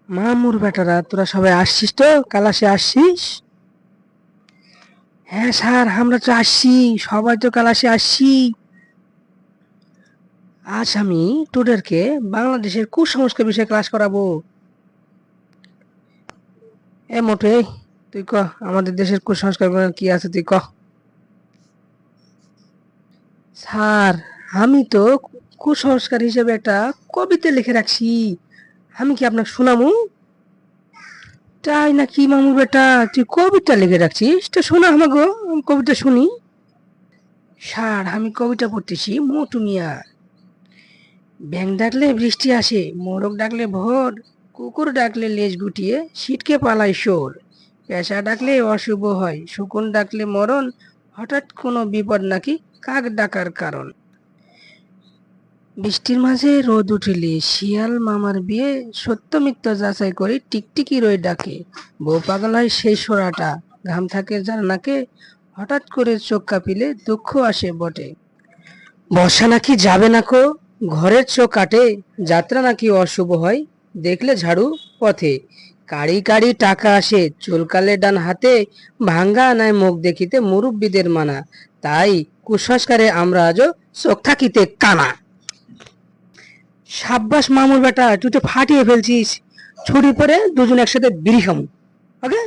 মামুর বেটারা তোরা সবাই আসছিস তো? কালাসে আসছিস? হ্যাঁ স্যার, আমরা তো আসছি, সবাই তো কালাসে আসছি। আজ আমি তোদেরকে বাংলাদেশের কুসংস্কার বিষয়ে ক্লাস করাবো। মোটে তুই ক, আমাদের দেশের কুসংস্কার কি আছে তুই ক। স্যার, আমি তো কুসংস্কার হিসেবে একটা কবিতা লিখে রাখছি, আমি কি আপনাকে শোনাবো? তাই নাকি মামুর বেটা, তুই কবিতা লিখে রাখছিস? তো শোনা আমাকে, আমি কবিতা শুনি। স্যার, আমি কবিতা পড়তেছি মোটু মিয়া। ব্যাঙ ডাকলে বৃষ্টি আসে, মোরগ ডাকলে ভোর, কুকুর ডাকলে লেজ গুটিয়ে ছিটকে পালায় শোর, পেঁচা ডাকলে অশুভ হয়, শকুন ডাকলে মরণ, হঠাৎ কোনো বিপদ নাকি কাক ডাকার কারণ। বৃষ্টির মাঝে রোদ উঠিলে শিয়াল মামার বিয়ে, সত্য মিথ্যা যাচাই করে টিকটিকি রয়ে ডাকে, বউ পাগল হয় সেই সোরাটা, ঘাম থাকে যার নাকে, হঠাৎ করে চোখ কাঁপিলে দুঃখ আসে বটে। বর্ষা নাকি যাবে না কো, ঘরের চোখ কাটে, যাত্রা নাকি অশুভ হয়, দেখলে ঝাড়ু পথে, কাড়ি কাড়ি টাকা আসে চুলকালে ডান হাতে, ভাঙ্গা আনায় মুখ দেখিতে মুরব্বীদের মানা, তাই কুসংস্কারে আমরা আজও চোখ থাকিতে কানা। সাব্বাস মামুর বেটা, তুই তো ফাটিয়ে ফেলছিস। ছুটি পরে দুজন একসাথে বিড়ি খামু। ওকে।